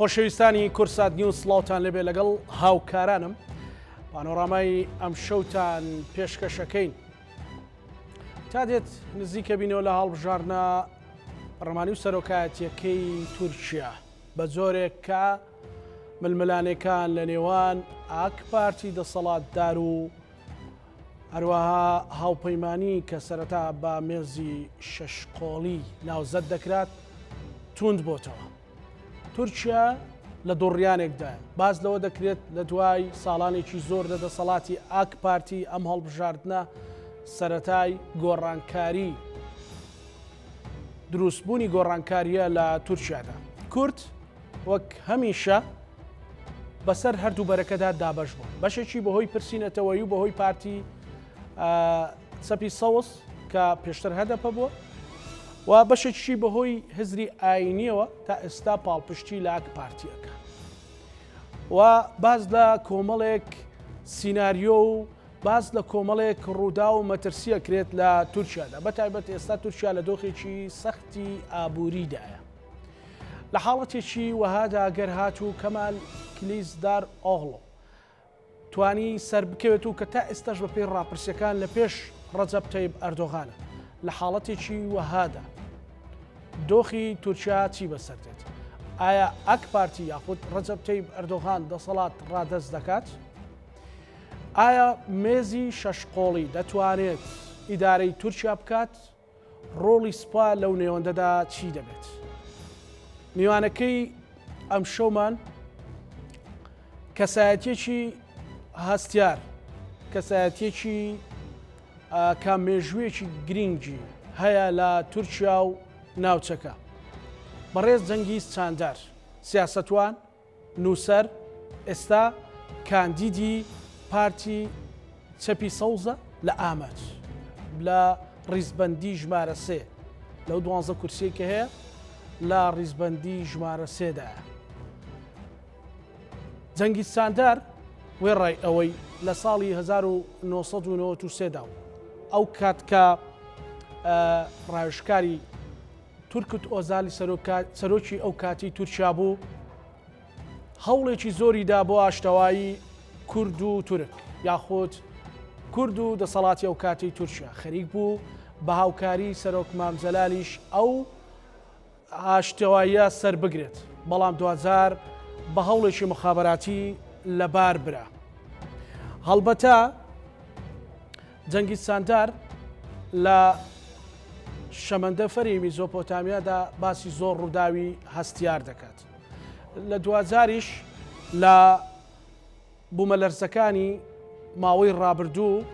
خۆشەویستانی کورسات نیوز سڵاوتان لەبێ لەگەڵ هاوکارانم پانۆڕامای ئەم شەوتان پێشکەشەکەین تا دێت نزیکە بینەوە لە هەڵبژاردنە پەرلەمانی و سەرۆکایەتیەکەی تورکیا بە جۆرێک کە ململانەکان لە نێوان ئاک پارتی دەسەڵاتدار و هەروەها هاوپەیمانی کە سەرەتا بە مێزی شەشقۆڵی ناوزەت دەکرات توند بۆتەوە. تورکیا لە دۆڕیانێکدایە باز لەوە دەکرێت لە دوای ساڵانێکی زۆر لە دەسەڵاتی ئاک پارتی ئەم هەڵبژاردنە سەرەتای گۆڕانکاری دروستبوونی گۆڕانکاریە لە تورکیادا. کورد وەک هەمیشە بەسەر هەردوو بەرەکەدا دابەش بوو بەشێکی بەهۆی پرسیینەتەوەی و بەهۆی پارتی سەپی سەوس کە پێشتر هەدەپە بووە و بەشێکی بەهۆی هزری ئاینیەوە تا ئێستا پاڵپشتی لە ئاک پارتیەکە و باز لە کۆمەڵێک سیناریۆ و باز لە کۆمەڵێک ڕوودا و مەترسیە کرێت لە تورکیادا بەتایبەت ئێستا تورکیا لە دۆخێکی سەختی ئابووریدایە. لە حاڵەتێکی وەهادا گەر هاتوو کەمال کلیزدار ئۆغڵۆ توانی سەر بکەوێت و کە تا ئێستاش بە پێی ڕاپرسیەکان لە پێش ڕەجەب تەیب ئەردۆغانە لە حاڵەتێکی وەهادا دۆخی تورکیا چی بەسەردێت؟ ئایا ئاک پارتی یاخود ڕەجەب تەیب ئەردۆغان دەسەڵات ڕادەست دەکات؟ ئایا مێزی شەشقۆڵی دەتوانێت ئیدارەی تورکیا بکات؟ ڕۆڵی سوپا لەو نێوەندەدا چی دەبێت؟ میوانەکەی ئەم شەومان کەسایەتێکی هەستیار کەسایەتێکی کامێژوویەکی گرنگی هەیە لە تورکیا و ناوچەکە بەڕێز جەنگیز چاندار سیاسەتوان نووسەر ئێستا کاندیدی پارتی چەپی سەوزە لە ئامەد لە ڕیزبەندی ژمارە سێ لەو 12 کورسیەکە هەیە لە ڕیزبەندی ژمارە سێدایە. جەنگیز چاندار وێڕای ئەوەی لە ساڵی 1993دا ئەو کات کە ڕایشکاری تورکت ئۆزالی سەرۆکی ئەو کاتی تورکیا بوو هەوڵێکی زۆریدا بۆ ئاشتەوایی کورد و تورک یاخود کورد و دەسەڵاتی ئەو کاتی تورکیا خەریک بوو بە هاوکاری سەرۆک مامجەلالیش ئەو ئاشتەواییە سەر بگرێت بەڵام دوزار بە هەوڵێکی مخابەراتی لەبار برا. هەڵبەتە جەنگیز چاندار لە شەمەندەفەری میزۆپۆتامیادا باسی زۆر ڕووداوی هەستیار دەکات. لە دوزاریش لە بوومەلەرزەکانی ماوەی ڕابردوو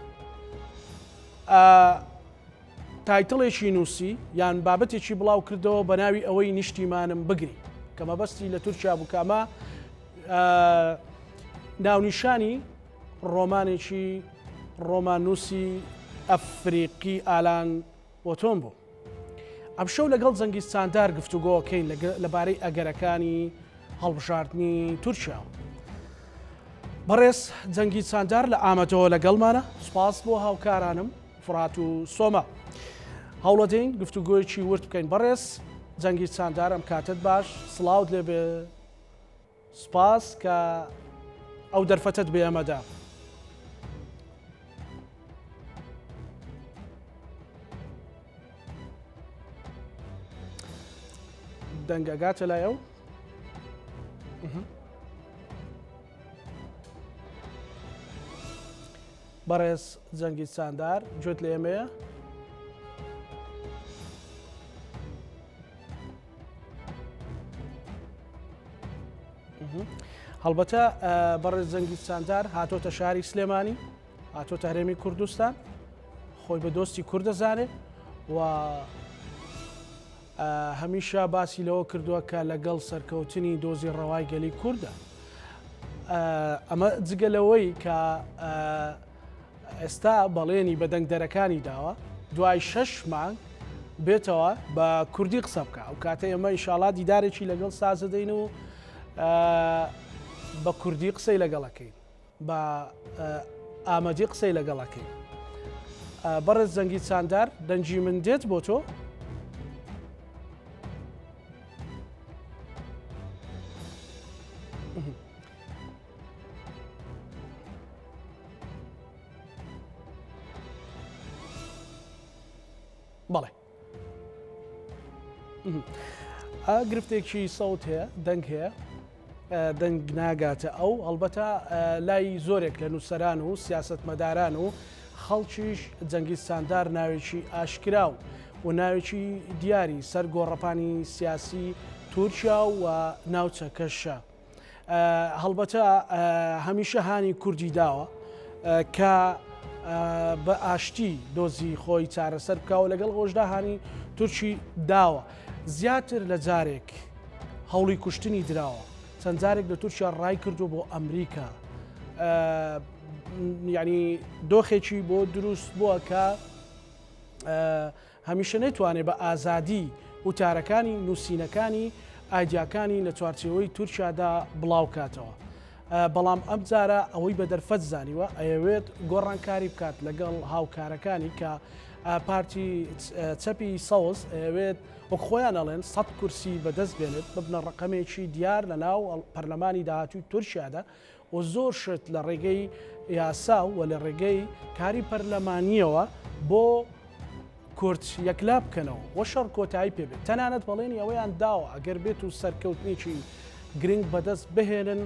تایتڵێکی نووسی یان بابەتێکی بڵاو کردەوە بە ناوی ئەوەی نیشتیمانم بگری کە مەبەستی لە تورکیا بوو کامە ناونیشانی ڕۆمانێکی ڕۆمانوسی ئەفریقی ئالان ئۆتۆم بوو. ئەم شەو لەگەڵ جەنگیز چاندار گفتوگۆکەین لەبارەی ئەگەرەکانی هەڵبژاردننی تورکیا. بەڕێز جەنگیز چاندار لە ئامەدەوە لەگەڵمانە سوپاس بۆ هاوکارانم فرات و سۆمە. هەوڵەدەین گفتوگۆیەکی ورد بکەین. بەڕێز جەنگیز چاندار ئەم کاتت باش سڵاوت لێبێ سوپاس کە ئەو دەرفەتت بێ ئەمەدا. دەنگەگاتە لای ئەو بەڕێز جەنگیز چاندار گوێت لە ئێمەیە؟ هەڵبەتە بەڕێز جەنگیز چاندار هاتۆتە شاری سلێمانی هاتۆتە هەرێمی کوردستان خۆی بە دۆستی کورد دەزانێت و هەمیشە باسی لەوە کردووە کە لەگەڵ سەرکەوتنی دۆزی ڕەوای گەلی کووردە. ئەمە جگەلەوەی کە ئێستا بەڵێنی بە دەنگدەرەکانی داوە دوای 6 مانگ بێتەوە بە کوردی قسە بکە ئەو کاتە ئێمە ئینشاڵڵا دیدارێکی لەگەڵ سازدەین و بە کوردی قسەی لەگەڵەکەین بە ئامەدی قسەی لەگەڵەکەین. بەڕێز جەنگیز چاندار دەنجی من دێت بۆ تۆ؟ بەڵێ گرفتێکی سەوت هەیە دەنگ هەیە دەنگ ناگاتە ئەو هەڵبەتە لای زۆرێک لە نووسەران و سیاسەتمەداران و خەڵکیش جەنگیستاندار ناوێکی ئاشکرا و ناوێکی دیاری سەر گۆڕەپانی سیاسی تورکیا و ناوچەکەشە هەڵبەتە هەمیشە هانی کوردی داوە کە بە ئاشتی دۆزی خۆی چارەسەر بکاوە لەگەڵ خۆشدا هانی تورکی داوە زیاتر لە جارێک هەوڵی کوشتنی دراوە چەند جارێک لە تورکیا ڕای کردو بۆ ئەمریکا یعنی دۆخێکی بۆ دروست بووە کە هەمیشە نەیتوانێت بە ئازادی وتارەکانی نووسینەکانی ئایدیاکانی لە چوارچێوەی تورکیادا بڵاو کاتەوە بەڵام ئەم جارە ئەوەی بە دەرفەت زانیوە ئەیەوێت گۆڕانکاری بکات لەگەڵ هاوکارەکانی کە پارتی چەپی سەوز ئەوێت وەک خۆیان ئەڵێن 100 کورسی بەدەست بێنێت ببنە ڕقەمێکی دیار لە ناو پەرلەمانی داهاتووی تورکیادا و زۆر شت لە ڕێگەی یاسا و لە ڕێگەی کاری پەرلەمانیەوە بۆ کورد یەکلا بکەنەوە وە شەڕ کۆتایی پێبێت تەنانەت بەڵێنی ئەوەیان داوە ئەگەر بێت و سەرکەوتنێکی گرنگ بەدەست بهێنن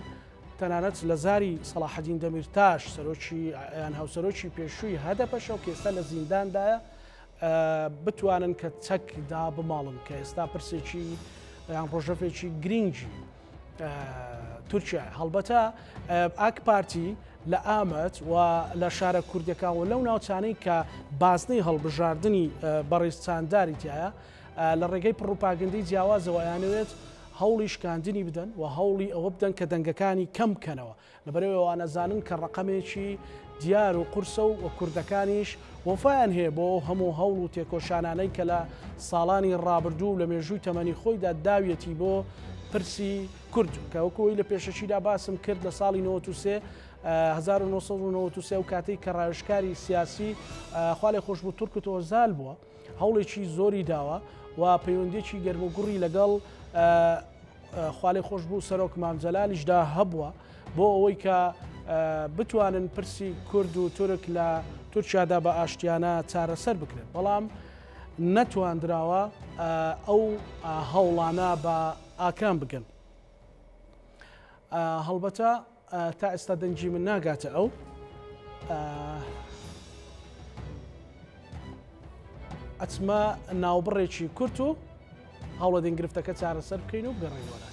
تەنانەت لە زاری سەلاحەدین دەمیرتاش یان هاوسەرۆکی پێشووی هەدەپەشە و کە ئێستا لە زینداندایە بتوانن کە چەکدا بماڵن کە ئێستا پرسێکی یان ڕۆژەفێکی گرنگی تورکیا هەڵبەتە ئاک پارتی لە ئامەت و لە شارە کوردەکان و لەو ناوچانەی کە بازنەی هەڵبژاردننی بەڕێزچانداری تایە لە ڕێگەی پڕوپاگەندەی جیاوازەوە یانەوێت هەوڵی شکاندنی بدەن و هەوڵی ئەوە بدەن کە دەنگەکانی کەم بکەنەوە لەبەرەوەی نەزانن کە ڕقەمێکی دیار و قورسە و کوردەکانیش وەفایان هەیە بۆ هەموو هەوڵ و تێکۆشانانەی کە لە ساڵانی ڕابردوو لە مێژووی تەمەنی خۆیدا داویەتی بۆ پرسی کورد کە وەکەوەی لە پێشەچیدا باسم کرد لە ساڵی 1993 و کاتەی کە ڕاوێژکاری سیاسی خوا لێ خۆش بوو تورک و تۆزال بووە هەوڵێکی زۆری داوە و پەیوەندێکی گەرموگوڕی لەگەڵ خوا لێ خۆش بوو سەرۆک مامجەلالیشدا هەبووە بۆ ئەوەی کە بتوانن پرسی کورد و تورک لە تورکیادا بە ئاشتیانە چارەسەر بکرێت بەڵام نەتواندراوە ئەو هەوڵانە بە ئاکام بگەن هەڵبەتە تا ئێستا دەنگی من ناگاتە ئەو ئەچمە ناوبڕێکی کورت و هەوڵە دەنگرفتەکە چارەسەر بکەین و بگەڕێنەوە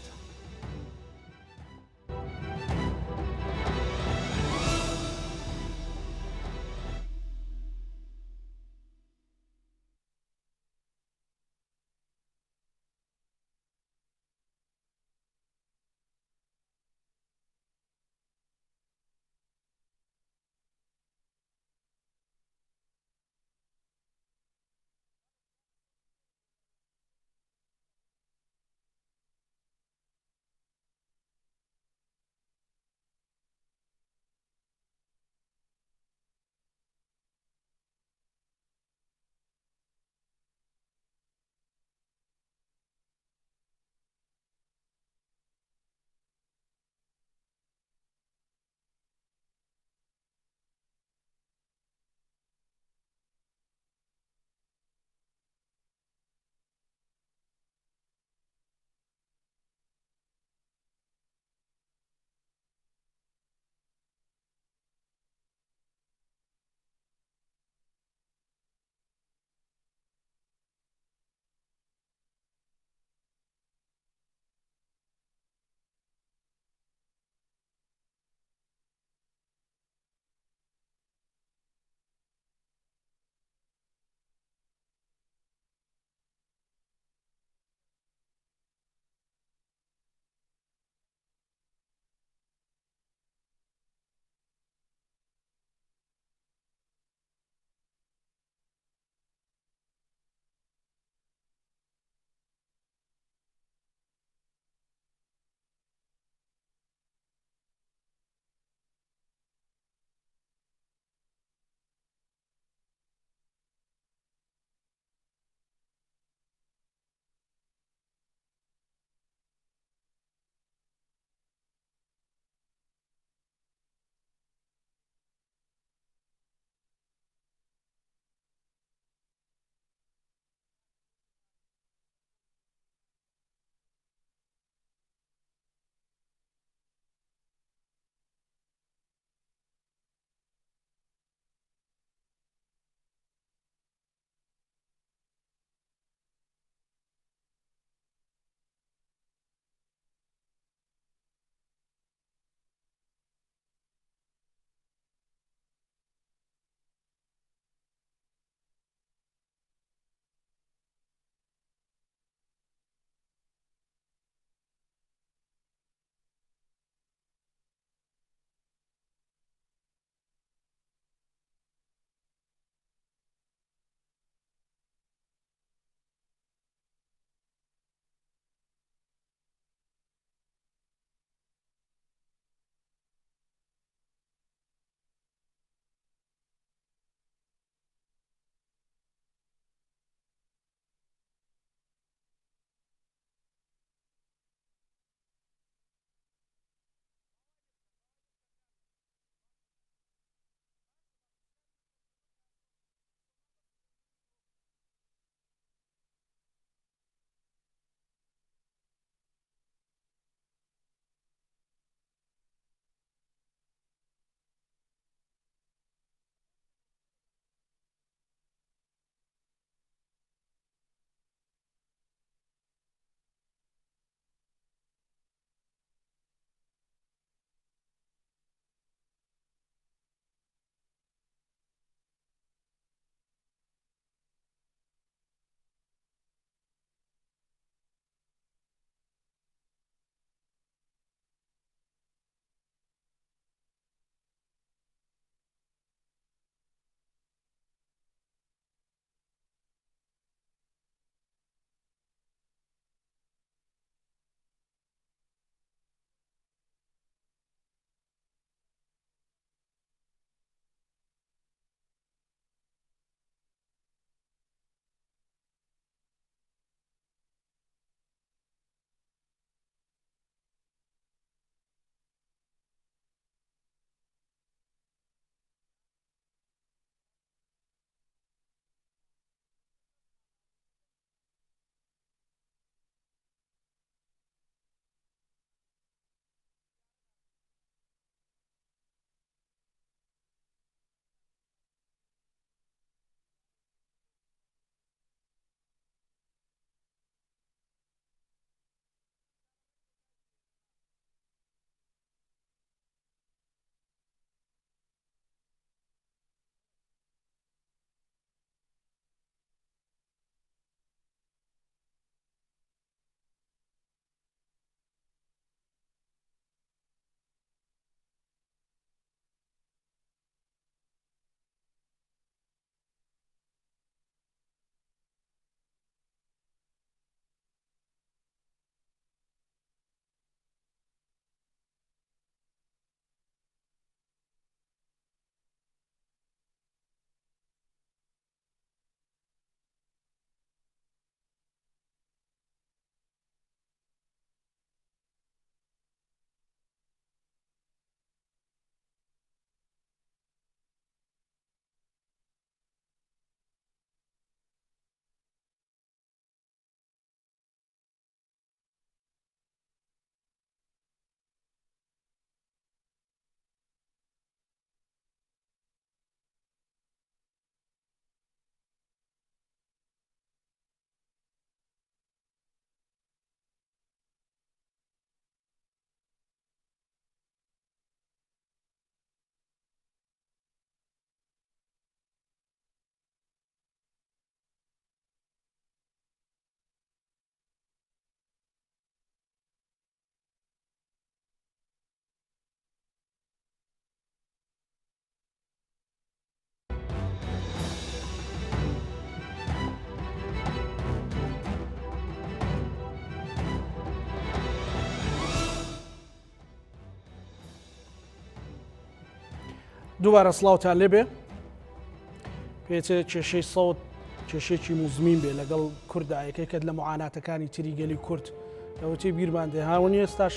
دووبارە سڵاوتان لێبێ پێچێ کێشەی سەوت کێشێکی موزمین بێ لەگەڵ کوردایەکەیکت لە معاناتەکانی تری گەلی کورد لەوەتی بیرمان دێ هاونی ئێستاش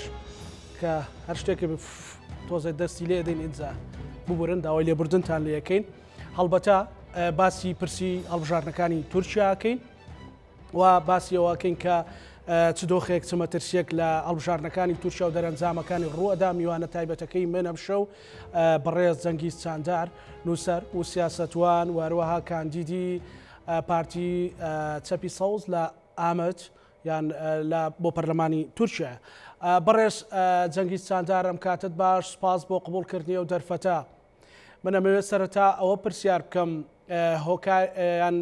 کە هەر شتێکە تۆزە دەستی لێ دەین ئینجا ببورن داوای لێبوردنتان لێ یەکەین هەڵبەتە باسی پرسی هەڵبژارنەکانی تورکیاکەین و باسی ئەوەکەین کە چ دۆخێک چ مەترسیەک لە هەڵبژارنەکانی تورکیا و دەرەنجامەکانی ڕوەدا میوانە تایبەتەکەی منە بشە و بەڕێز جەنگیز چاندار نووسەر و سیاسەتوان وەروەها کاندیدی پارتی چەپی سەوز لە ئامەد یان بۆ پەرلەمانی تورکیا بەڕێز جەنگیز چاندار ئەم کاتت باش سپاس بۆ قبولکردنی و دەرفەتە من ئەمەوێت سەرەتا ئەوە پرسیار بکەم هۆکایان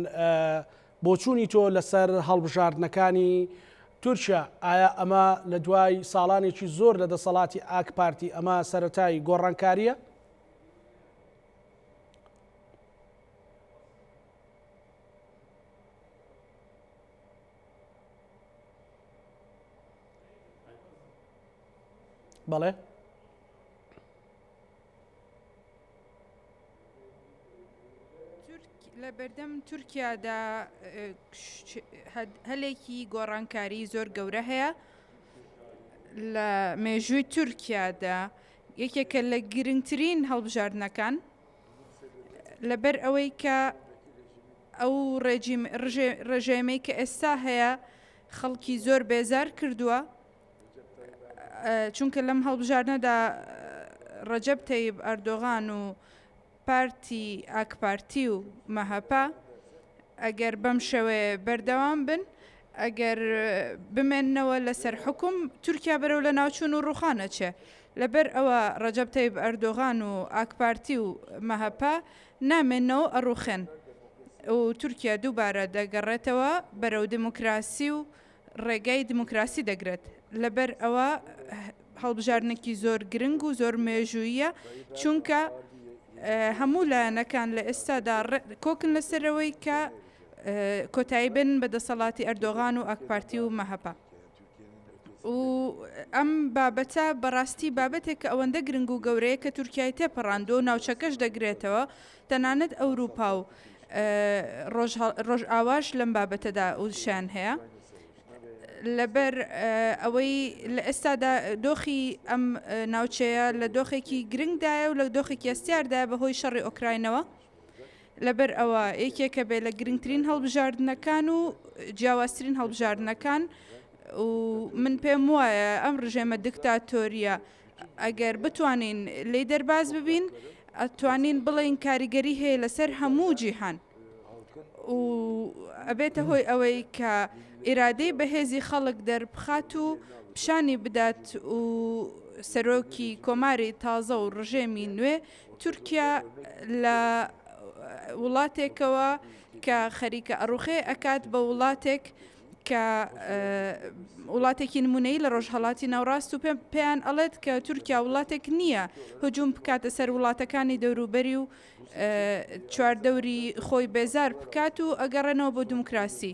بۆچوونی تۆ لەسەر هەڵبژاردنەکانی تورکیا ئایا ئەمە لە دوای ساڵانێکی زۆر لە دەسەڵاتی ئاک پارتی ئەمە سەرەتای گۆڕانکاریە؟ بەڵێ لە بەردەم تورکیادا هەلێکی گۆڕانکاری زۆر گەورە هەیە لە مێژووی تورکیادا یەکێکە لە گرنگترین هەڵبژاردنەکان لەبەر ئەوەی کە ئەو ڕێژێمەی کە ئێستا هەیە خەڵکی زۆر بێزار کردووە چونکە لەم هەڵبژاردنەدا ڕەجەب تەیب ئەردۆغان و پارتی ئاکپارتی و مەهەپا ئەگەر بەم شێوەیە بەردەوام بن ئەگەر بمێننەوە لەسەر حکوم تورکیا بەرەو لە ناوچوون و ڕوخانەچێ لەبەر ئەوە ڕەجەب تەیب ئەردۆغان و ئاکپارتی و مەهەپا نامێنەوە ئەڕوخێن و تورکیا دووبارە دەگەڕێتەوە بەرەو دموکراسی و ڕێگای دموکراسی دەگرێت لەبەر ئەوە هەڵبژاردنێکی زۆر گرنگ و زۆر مێژوویە چونکە هەموو لایەنەکان لە ئێستادا کۆکن لەسەرەوەی کە کۆتایی بن بە دەسەڵاتی ئەردۆغان و ئاکپارتی و مەهەپا و ئەم بابەتە بەڕاستی بابەتێک کە ئەوەندە گرنگ و گەورەیە کە تورکیای تێپەڕاندۆ و ناوچەکەش دەگرێتەوە تەنانەت ئەوروپا و ڕۆژ ئاواش لەم بابەتەدا وشان هەیە لەبەر ئەوەی لە ئێستادا دۆخی ئەم ناوچەیە لە دۆخێکی گرنگدایە و لە دۆخێکی ئەستیاردایە بەهۆی شەڕی ئۆکراینەوە لەبەر ئەوە یەکێکە بێ لە گرنگترین هەڵبژاردنەکان و جیاوازترین هەڵبژاردنەکان و من پێم وایە ئەم ڕژێمە دیکتاتۆریە ئەگەر بتوانین لێ دەرباز ببین ئەتوانین بڵێن کاریگەری هەیە لەسەر هەموو جیهان و ئەبێتە هۆی ئەوەی کە ئێرادەی بەهێزی خەڵک دەربخات و پیشانی بدات و سەرۆکی کۆماری تازە و ڕژێمی نوێ تورکیا لە وڵاتێکەوە کە خەریکە ئەڕوخێ ئەکات بە وڵاتێک کە وڵاتێکی نمونەی لە ڕۆژهەڵاتی ناوڕاست و پێیان ئەڵێت کە تورکیا وڵاتێک نییە هجووم بکاتە سەر وڵاتەکانی دەوروبەری و چواردەوری خۆی بێزار بکات و ئەگەڕێنەوە بۆ دموکراسی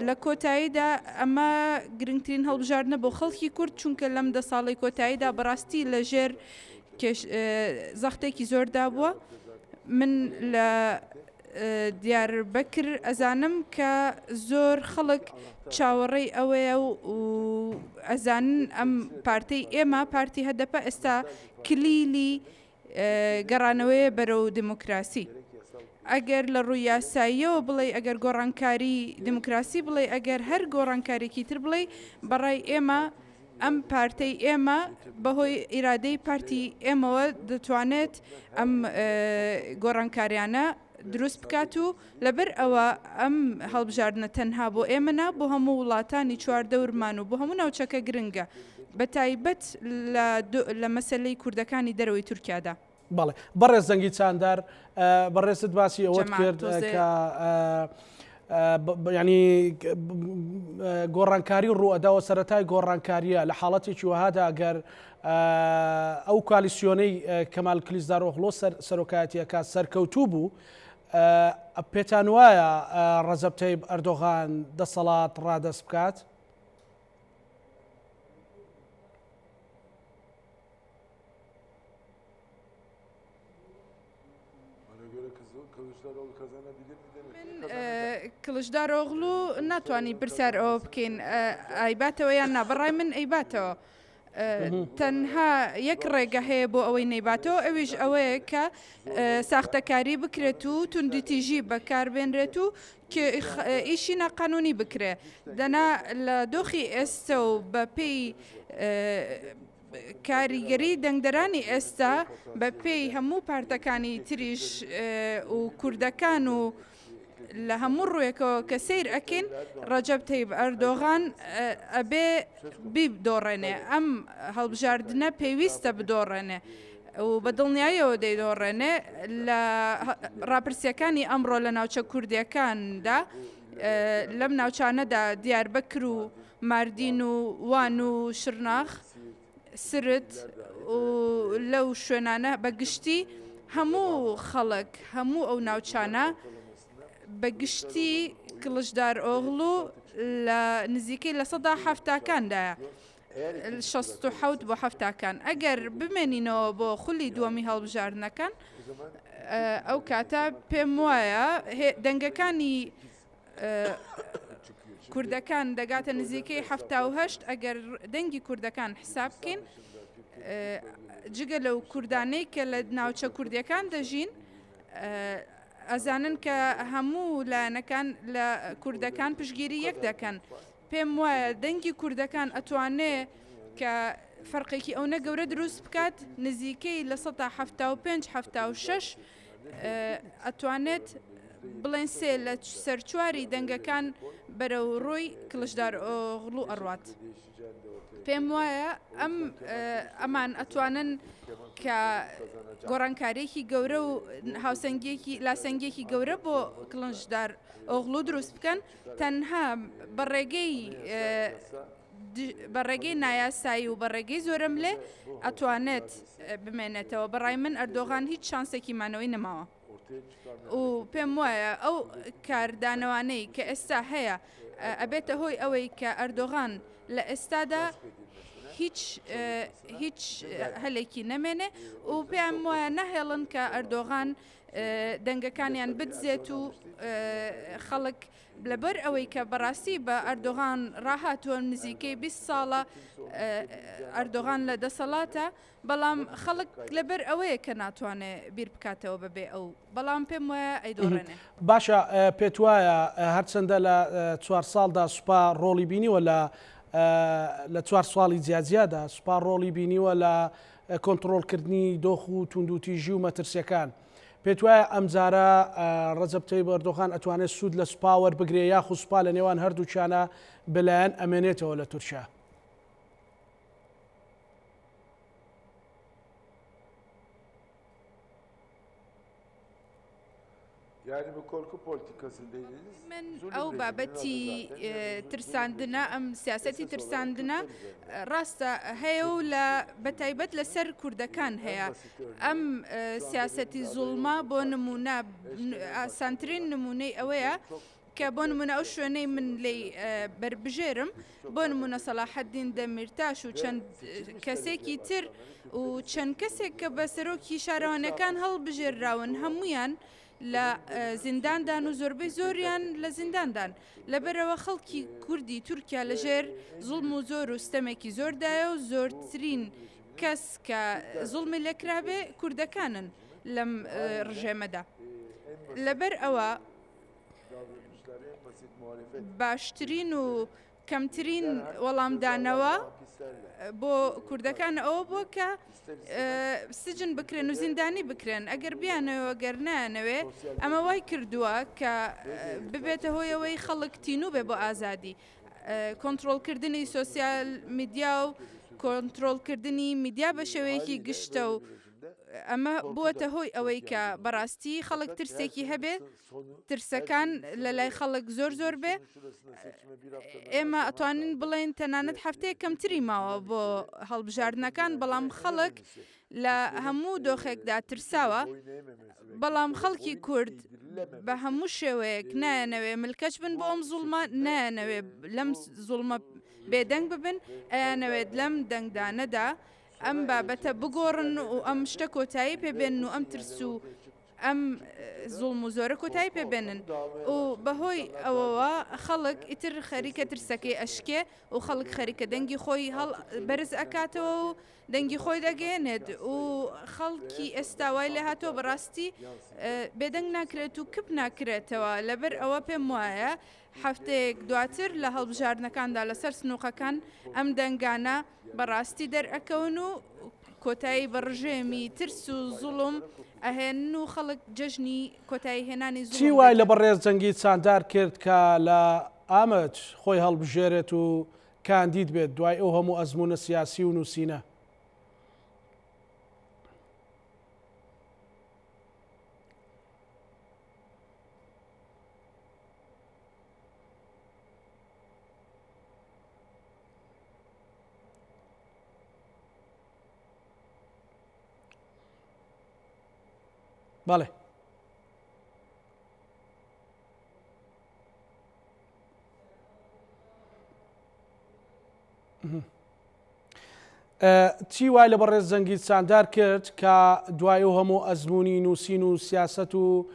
لە کۆتاییدا ئەمە گرنگترین هەڵبژاردنە بۆ خەڵکی کورد چونکە لەم دە ساڵی کۆتاییدا بەڕاستی لەژێر زەختێکی زۆردا بووە من لە دیاربەکر ئەزانم کە زۆر خەڵک چاوەڕێی ئەوەیە و ئەزانن ئەم پارتەی ئێمە پارتی هەدەپە ئێستا کلیلی گەڕانەوەیە بەرەو دموکراسی ئەگەر لە ڕووی یاساییەوە بڵێ ئەگەر گۆڕانکاری دموکراسی بڵێ ئەگەر هەر گۆڕانکارێکی تر بڵێ بەڕای ئێمە ئەم پارتەی ئێمە بەهۆی ئیرادەی پارتی ئێمەوە دەتوانێت ئەم گۆڕانکاریانە دروست بکات و لەبەر ئەوە ئەم هەڵبژاردنە تەنها بۆ ئێمەنا بۆ هەموو وڵاتانی چواردەورمان و بۆ هەموو ناوچەکە گرنگە بە تایبەت لە مەسەلەی کوردەکانی دەرەوەی تورکیادا. بەڵێ بەڕێز جەنگی چاندار بەڕێزت باسی ئەوەت کرد کە ینی گۆڕانکاری ڕوئەداوە سەرەتای گۆڕانکاریە لە حاڵەتێکی وهادا ئەگەر ئەو کالیسیۆنەی کەمال کلیزدارۆغلۆ سەرۆکایەتیەکە سەرکەوتوو بوو پێتان وایە ڕەجەب تەیب ئەردۆغان دەسەڵات ڕادەست بکات؟ کلژدار ئۆغڵو ناتوانانی پرسیار ئەوە بکەین ئایباتەوە یان نابڕای من ئەیباتەوە تەنها یەک ڕێگە هەیە بۆ ئەوەی نەیباتەوە ئەویش ئەوەیە کە ساختەکاری بکرێت و توندتیژی بەکاربێنرێت و ئیشی ناقانونی بکرێ دەنا لە دۆخی ئێستا و بە پێی کاریگەری دەنگدەرانی ئێستا بە پێی هەموو پارتەکانی تریش و کوردەکان و لە هەموو ڕوویەکەوە کە سیر ئەکەین ڕەجەب تەیب ئەردۆغان ئەبێ بیدۆڕێنێ ئەم هەڵبژاردنە پێویستە بدۆڕێنێ و بە دڵنیاییەوە دەیدۆڕێنێ لە ڕاپرسیەکانی ئەمڕۆ لە ناوچە کوردیەکاندا لەم ناوچانەدا دیاربەکر و ماردین و وان و شرناخ سرت و لەو شوێنانە بەگشتی هەموو خەڵک هەموو ئەو ناوچانە بەگشتی کلژدار ئۆغڵو لە نزیکەی لە سەدا هەفتاکاندایە 16 بۆ هەفتاکان ئەگەر بمێنینەوە بۆ خولی دووەمی هەڵبژاردنەکان ئەو کاتە پێم وایە دەنگەکانی کوردەکان دەگاتە نزیکەی 78 ئەگەر دەنگی کوردەکان حساب بکەین جگە لەو کوردانەی کە لە ناوچە کوردیەکان دەژین ئەزانن کە هەموو لایەنەکان لە کوردەکان پشگیری یەک دەکەن پێم وایە دەنگی کوردەکان ئەتوانێ کە فەرقێکی ئەو نەگەورە دروست بکات نزیکەی لە 175-76 ئەتوانێت بڵێن سێ لە سەرچواری دەنگەکان بەرەو ڕۆی کلژدار ئۆغڵو ئەڕوات پێم وایە ئەمان ئەتوانن کە گۆڕانکارێکی گەورە و هاوسەنگێکی لاسەنگێکی گەورە بۆ کلژدار ئۆغڵو دروست بکەن تەنها بەڕێگەی نایاسایی و بەڕێگەی زۆرم لێ ئەتوانێت بمێنێتەوە بەڕای من ئەردۆغان هیچ شانسێکی مانەوەی نەماوە و پێم وایە ئەو کاردانەوانەی کە ئێستا هەیە ئەبێتە هۆی ئەوەی کە ئەردۆغان لە ئێستادا هیچ هەلێکی نەمێنێ و پێم وایە نەهێڵن کە ئەردۆغان دەنگەکانیان بدزێت و خەڵک لەبەر ئەوەی کە بەڕاستی بە ئەردۆغان ڕاهاتووە نزیکەی 20 ساڵە ئەردۆغان لە دەسەڵاتە بەڵام خەڵک لەبەر ئەوەیە کە ناتوانێت بیر بکاتەوە بەبێ ئەو بەڵام پێم وایە ئەیدۆڕێنێ باشە پێت وایە هەرچەندە لە 4 ساڵدا سوپا ڕۆڵی بینیوە لە 4 ساڵی جیاجیادا سوپا ڕۆڵی بینیوە لە کۆنتڕۆڵکردنی دۆخ و توندوتیژی و مەترسیەکان پێت وایە ئەمجارە ڕەجەب تەیب ئەردۆغان ئەتوانێت سوود لە سوپا وەربگرێ یاخو سوپا لە نێوان هەردووچانە بەلایەن ئەمێنێتەوە لە تورکیا من ئەو بابەتی ترساندنە ئەم سیاسەتی ترساندنە ڕاستە هەیە و لە بەتایبەت لەسەر کوردەکان هەیە ئەم سیاسەتی زوڵما بۆ نمونە ئاسانترین نمونەی ئەوەیە کە بۆ نمونە ئەو شوێنەی من لی بربژێرم بۆ نمونە سەلاحەدین دەمیرتاش و چەند کەسێکی تر و چەند کەسێک کە بە سەرۆکی شارەوانەکان هەڵبژێراون هەمویان لە زینداندان و زۆربەی زۆریان لە زینداندان لەبەرەوە خەڵکی کوردی تورکیا لەژێر زوڵم و زۆر و ستەمێکی زۆردایە و زۆرترین کەس کە زوڵمی لەکرابێ کوردەکانن لەم ڕژێمەدا لەبەر ئەوە باشترین و کەمترین وەڵامدانەوە بۆ کوردەکان ئەوە بووە کە سجن بکرێن و زیندانی بکرێن ئەگەر بیانەوە گەر نانەوێ ئەمە وای کردووە کە ببێتە هۆیەوەی خەڵک تینوو بێ بۆ ئازادی کۆنتڕۆڵکردنی سۆسیال میدیا و کۆنتڕۆڵکردنی میدیا بە شێوەیەکی گشتە و ئەمە بووەتە هۆی ئەوەی کە بەڕاستی خەڵک ترسێکی هەبێ ترسەکان لە لای خەڵک زۆر بێ ئێمە ئەتوانین بڵێن تەنانەت هەفتەیە کەمتری ماوە بۆ هەڵبژاردنەکان بەڵام خەڵک لە هەموو دۆخێکدا ترساوە بەڵام خەڵکی کورد بە هەموو شێوەیەک نایەنەوێ ملکەچ بن بۆ ئەم زوڵمە نایەنەوێ لەم زوڵمە بێدەنگ ببن ئەیانەوێت لەم دەنگدانەدا ئەم بابەتە بگۆڕن و ئەم شتە کۆتایی پێبێن و ئەم ترس و ئەم زوڵم و زۆرە کۆتایی پێبێنن و بەهۆی ئەوەوە خەڵک ئیتر خەریکە ترسەکەی ئەشکێ و خەڵک خەریکە دەنگی خۆی هەڵ بەرز ئەکاتەوە و دەنگی خۆی دەگەێنێت و خەڵکی ئێستا وای لێ هاتۆ بەڕاستی بێدەنگ ناکرێت و کپ ناکرێتەوە لەبەر ئەوە پێم وایە هەفتەیەک دواتر لە هەڵبژاردنەکاندا لەسەر سنووقەکان ئەم دەنگانە بەڕاستی دەرئەکەون و کۆتایی بەڕژێمی ترس و زوڵم ئەهێن و خەڵک جەژنی کۆتایی هێنانی زوڵم چی وای لە بەڕێز جەنگی چاندار کرد کە لە ئامەد خۆی هەڵبژێرێت و کاندید بێت دوای ئەو هەموو ئەزمونە سیاسی و نووسینە؟ بەڵێ چی وای لە بەڕێز جەنگی چاندار کرد کە دوای ئەو هەموو ئەزمموی نووسین و سیاست و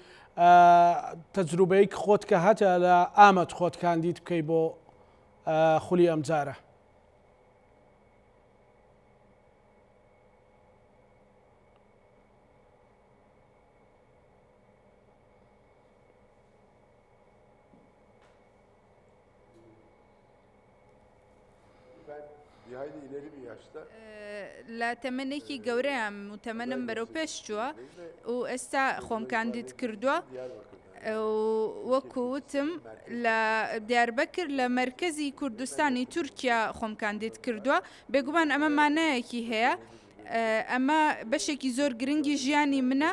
تەجروبەیەک خۆت کە هەتە لە ئامەد خۆت کاندید بکەی بۆ خولی ئەمجارە؟ لە تەمەنێکی گەورەیان و تەمەنم بەرەو پێش چووە و ئێستا خۆم کاندید کردووە وەکو وتم لە دیاربەکر لە مەرکەزی کوردستانی تورکیا خۆم کاندید کردووە بێگومان ئەمە مانایەکی هەیە ئەمە بەشێکی زۆر گرنگی ژیانی منە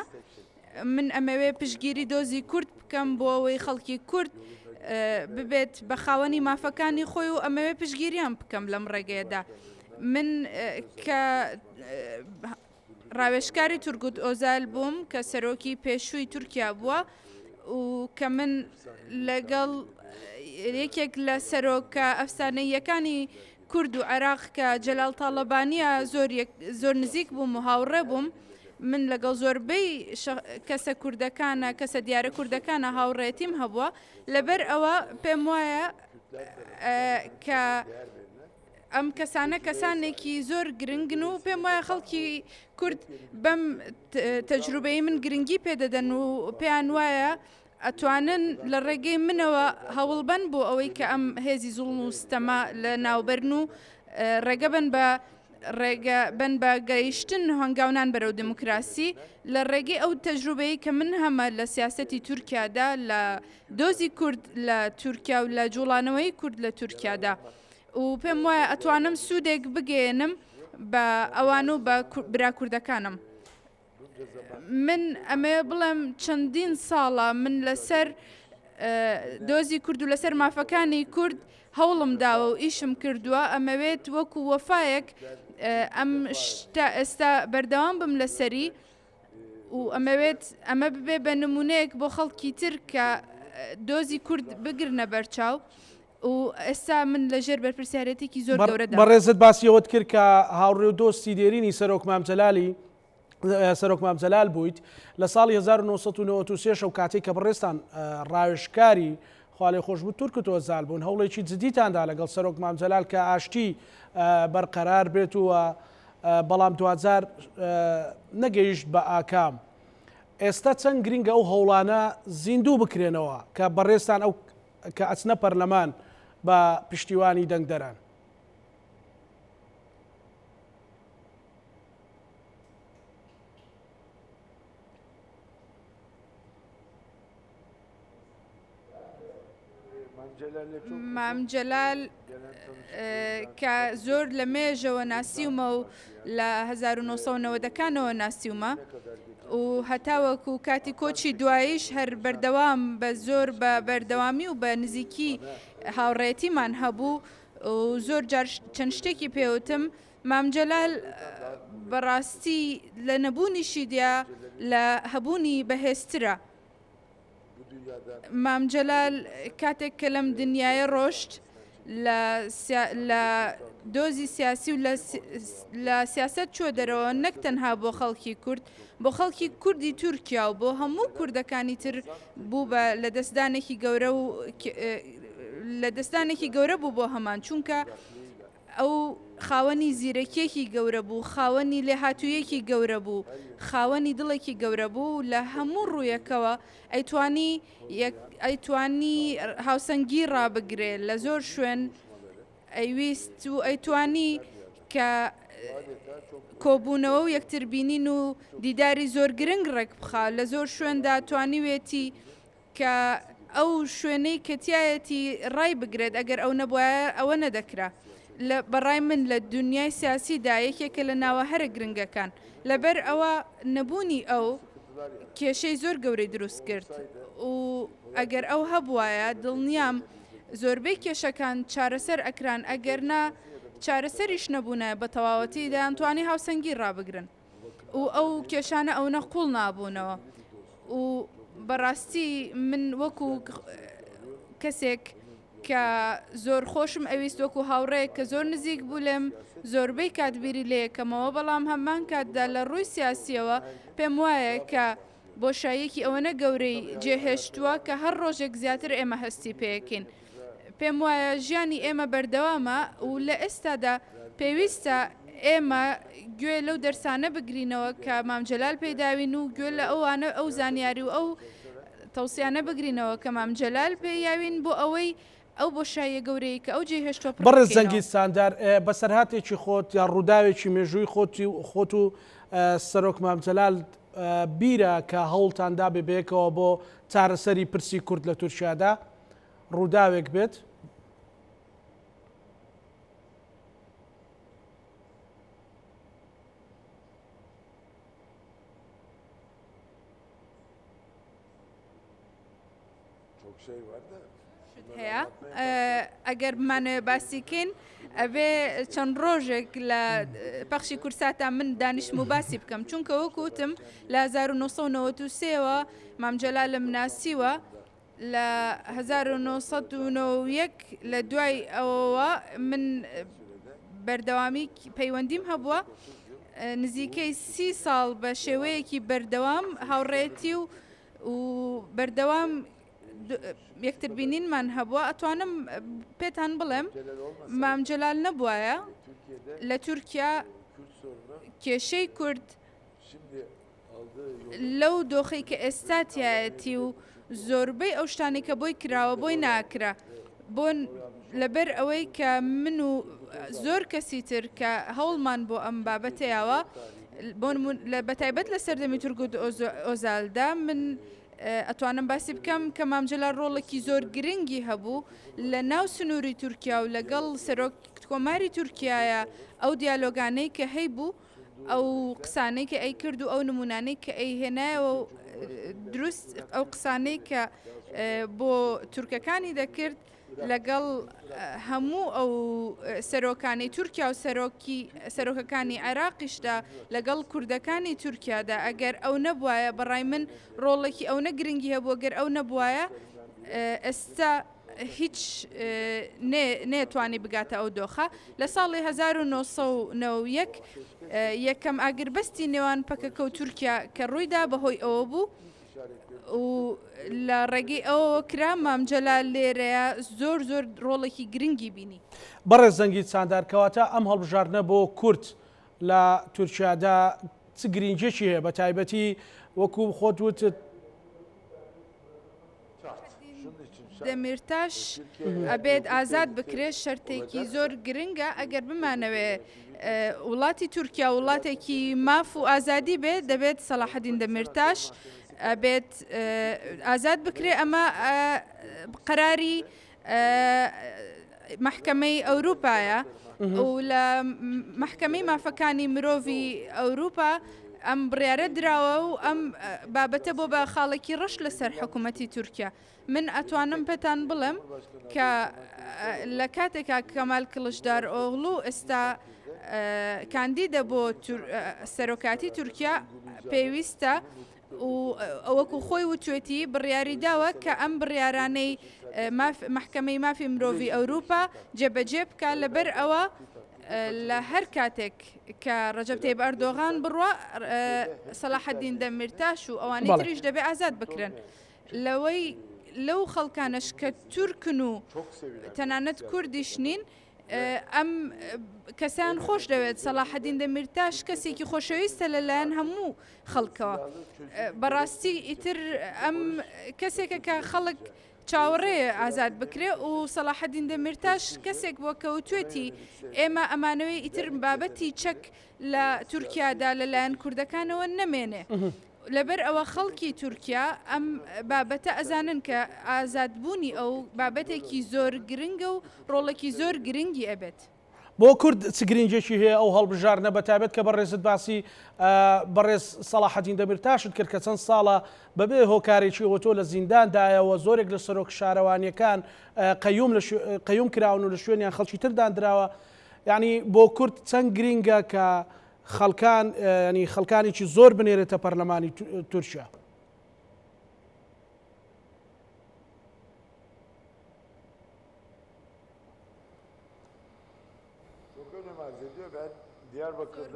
من ئەمەوێ پشگیری دۆزی کورد بکەم بۆ ئەوەی خەڵکی کورد ببێت بە خاوەنی مافەکانی خۆی و ئەمەوێ پشگیریان بکەم لەم ڕێگەیەدا من کە ڕاوێژکاری تورگوت ئۆزال بووم کە سەرۆکی پێشووی تورکیا بووە و کە من لەگەڵ یەکێک لە سەرۆکە ئەفسانەیەکانی کورد و عێراق کە جەلال تاڵەبانیە زۆر نزیک بووم و هاوڕێ بووم من لەگەڵ زۆربەی کەسە کوردەکانە کەسە دیارە کوردەکانە هاوڕێتیم هەبووە لەبەر ئەوە پێم وایە کە ئەم کەسانە کەسانێکی زۆر گرنگن و پێم وایە خەڵکی کورد بەم تەجروبەی من گرنگی پێدەدەن و پێیان وایە ئەتوانن لە ڕێگەی منەوە هەوڵبەن بۆ ئەوەی کە ئەم هێزی زوڵم و ستەما لە ناوبەرن و ڕێگە بن بە گەیشتن هەنگاونان بەرەو دموکراسی لە ڕێگەی ئەو تەجروبەی کە من هەمە لە سیاسەتی تورکیادا لە دۆزی کورد لە تورکیا و لە جوڵانەوەی کورد لە تورکیادا و پێم وایە ئەتوانم سوودێک بگەێنم بە ئەوان و بە برا کوردەکانم من ئەمێ بڵێم چەندین ساڵە من لەسەر دۆزی کورد و لەسەر مافەکانی کورد هەوڵم داوە و ئیشم کردووە ئەمەوێت وەکو وەفایەک ئەم ئێستا بەردەوام بم لەسەری و ئەمەوێت ئەمە ببێ بە نمونەیەک بۆ خەڵکی تر کە دۆزی کورد بگرنە بەرچاو و ئێستا من لەژێر بەرپرسیارەتێکی زۆر گەورەدا بەڕێزت باسی ئەوەت کرد کە هاوڕێ و دۆستی دێرینی سەرۆک مام جەلال بوویت لە ساڵی 1993 و کاتێک کە بەڕێستان ڕاوێژکاری خاڵی خۆشببوو تورکت ئۆزال بوون هەوڵێکی جدیتاندا لەگەڵ سەرۆک مام جەلال کە ئاشتی بەرقەرار بێت و بەڵام دوجار نەگەیشت بە ئاکام ئێستا چەند گرنگە ئەو هەوڵانە زیندوو بکرێنەوە کە بەڕێستان ئەو کە ئەچنە پەرلەمان بە پشتیوانی دەنگدەران؟ مام جەلال کە زۆر لە مێژەوە ناسیومە و لە 1990ەکانەوە ناسیومە و هەتاوەکو کاتی کۆچی دواییش هەر بەردەوام بە زۆر بە بەردەوامی و بە نزیکی هاوڕێتیمان هەبوو و زۆر جار چەند شتێکی پێوتم مام جەلال بەڕاستی لە نەبوونیشی دیا لە هەبوونی بەهێزترە مام جەلال کاتێک کە لەم دنیاە ڕۆشت لە دۆزی سیاسی و لە سیاست چوە دەرەوە نەک تەنها بۆ خەڵکی کورد بۆ خەڵکی کوردی تورکیا و بۆ هەموو کوردەکانی تر بوو بە لە دەستدانێکی گەورە و لە دەستانێکی گەورە بوو بۆ هەمان چونکە ئەو خاوەنی زیرەکیەکی گەورە بوو خاوەنی لێهاتوویەکی گەورە بوو خاوەنی دڵێکی گەورە بوو لە هەموو ڕوویەکەوە ئەیتوانی هاوسەنگی ڕابگرێ لە زۆر شوێن ئەیویست و ئەیتوانی کە کۆبوونەوە و یەکتربینین و دیداری زۆر گرنگ ڕێک بخا لە زۆر شوێندا توانیوێتی کە ئەو شوێنەی کەتیایەتی ڕای بگرێت ئەگەر ئەو نەبووە ئەوە نەدەکرا بەڕای من لە دنیای سیاسیدا یەکێکە لە ناوە هەرە گرنگەکان لەبەر ئەوە نەبوونی ئەو کێشەی زۆر گەورەی دروست کرد و ئەگەر ئەو هەبوایە دڵنیام زۆربەی کێشەکان چارەسەر ئەکران ئەگەر نا چارەسەریش نەبوونە بە تەواوەتی دەیانتوانی هاوسەنگی ڕابگرن و ئەو کێشانە ئەو نەقوڵ نابوونەوە و بەڕاستی من وەکو کەسێک کە زۆر خۆشم ئەویست وەکو هاوڕێک کە زۆر نزیک بوو لێم زۆربەی کاتبیری لەیەکەمەوە بەڵام هەمان کاتدا لە ڕووی سیاسیەوە پێم وایە کە بۆشاییەکی ئەوەنە گەورەی جێهێشتووە کە هەر ڕۆژێک زیاتر ئێمە هەستی پێیەکەین پێم وایە ژیانی ئێمە بەردەوامە و لە ئێستادا پێویستە ئێمە گوێ لەو دەرسانە بگرینەوە کە مام جەلال پێداوین و گوێ لە ئەوانە ئەو زانیاری و ئەو تەوسیانە بگرینەوە کە مام جەلال پێیاوین بۆ ئەوەی ئەو بۆشاییە گەورەی کە ئەو جێهێشتووە بەڕێز زەنگی ساندار بەسەرهاتێکی خۆت یا ڕووداوێکی مێژووی خۆت و سەرۆک مام جەلال بیرە کە هەوڵتاندا ببێکەوە بۆ چارەسەری پرسی کورد لە تورکیادا ڕووداوێک بێت هەیە ئەگەر بمانەوێ باسیکەین ئەبێ چەند ڕۆژێک لە پەخشی کورساتان من دانیشم و باسی بکەم چونکە وەکوتم لە 1993ەوە مام جەلال لە مناسیوە لە 1991 لە دوای ئەوەوە من بەردەوامی پەیوەندیم هەبووە نزیکەی 30 ساڵ بە شێوەیەکی بەردەوام هاوڕێتی و بەردەوام یەکتربینینمان هەبووە ئەتوانم پێتان بڵێم مام جەلال نەبووایە لە تورکیا کێشەی کورد لەو دۆخەی کە ئێستاتایەتی و زۆربەی ئەو شتانی کە بۆی کراوە بۆی ناکرا بۆ لەبەر ئەوەی کە من و زۆر کەسی تر کە هەوڵمان بۆ ئەم بابەتەیەوە بەتایبەت لە سەردەمی تورک ئۆزالدا من ئەتوانم باسی بکەم کە مام جەلال ڕۆڵێکی زۆر گرنگی هەبوو لە ناو سنووری تورکیا و لەگەڵ سەرۆک کۆماری تورکایە ئەو دیالۆگانەی کە هەی بوو ئەو قسانەی کە ئەی کرد و ئەو نمونانەی کە ئەی هێنایەوە دروست ئەو قسانەی کە بۆ تورکەکانی دەکرد لەگەڵ هەموو ئەو سەرۆکانی تورکیا و سەرۆکەکانی عێراقیشدا لەگەڵ کوردەکانی تورکیادا ئەگەر ئەو نەبوایە بەڕای من ڕۆڵێکی ئەو نەگرنگی هەبوو گەر ئەو نەبوایە ئێستا هیچ نێتوانی بگاتە ئەو دۆخە لە ساڵی 1990 یەکەم ئاگربەستی نێوان پەکەکە و تورکیا کە ڕوویدا بەهۆی ئەوە بوو و لە ڕێگەی ئەوە کرا مام جەلال لێرەیە زۆر ڕۆڵێکی گرنگی بینی بەڕێز زەنگی ساندارکەواتە ئەم هەڵبژاردنە بۆ کورد لە تورکیادا چ گرنگێکی هەیە بە تایبەتی وەکو خۆت وتت دەمیرتاش ئەبێت ئازاد بکرێت شەرتێکی زۆر گرنگە ئەگەر بمانەوێ وڵاتی تورکیا وڵاتێکی ماف و ئازادی بێت دەبێت سەلاحەدین دەمیرتاش ئەبێت ئازاد بکرێ ئەمە قەراری محکەمەی ئەوروپایە و لە محکەمەی مافەکانی مرۆڤی ئەوروپا ئەم بڕیارە دراوە و ئەم بابەتە بۆ بە خاڵێکی ڕەش لەسەر حکوومەتی تورکیا من ئەتوانم پێتان بڵم کە لە کاتێکا کەمال کڵشدار ئۆغڵو ئێستا کاندیدە بۆ سەرۆکاتی تورکیا پێویستە و ئەوەکو خۆی وتوێتی بڕیاری داوە کە ئەم بڕیارانەی محکەمەی مافی مرۆڤی ئەوروپا جێبەجێ بکە لەبەر ئەوە لە هەر کاتێک کە ڕەجەب تەیب ئەردۆغان بڕوە سەلاحەدین دەمیرتاش و ئەوانەی تریش دەبێ ئازاد بکرێن لەوەی لەو خەڵکانش کە تورکن و تەنانەت کوردیش نین ئەم کەسیان خۆش دەوێت سەلاحەدین دەمیرتاش کەسێکی خۆشەویستە لەلایەن هەموو خەڵکەوە بەڕاستی ئیتر ئەم کەسێکە کە خەڵک چاوەڕێ ئازاد بکرێ و سەلاحەدین دەمیرتاش کەسێک بۆ کەوتوێتی ئێمە ئەمانەوەی ئیتر بابەتی چەک لە تورکیادا لەلایەن کوردەکانەوە نەمێنێ لەبەر ئەوە خەڵکی تورکیا ئەم بابەتە ئەزانن کە ئازادبوونی ئەو بابەتێکی زۆر گرنگە و ڕۆڵێکی زۆر گرنگی ئەبێت بۆ کورد چ گرنگێکی هەیە ئەو هەڵبژارنە بەتابێت کە بەڕێزت باسی بەڕێز سەلاحەدین دەمیرتاشت کرد کە چەند ساڵە بەبێ هۆکارێکی ئۆتۆ لە زینداندایەوە زۆرێک لە سەرۆک شارەوانیەکان قەیوم کراون و لە شوێنیان خەڵکی تردانراوە یعنی بۆ کورد چەند گرنگە کە خەڵکانێکی زۆر بنێرێتە پەرلەمانی تورکیا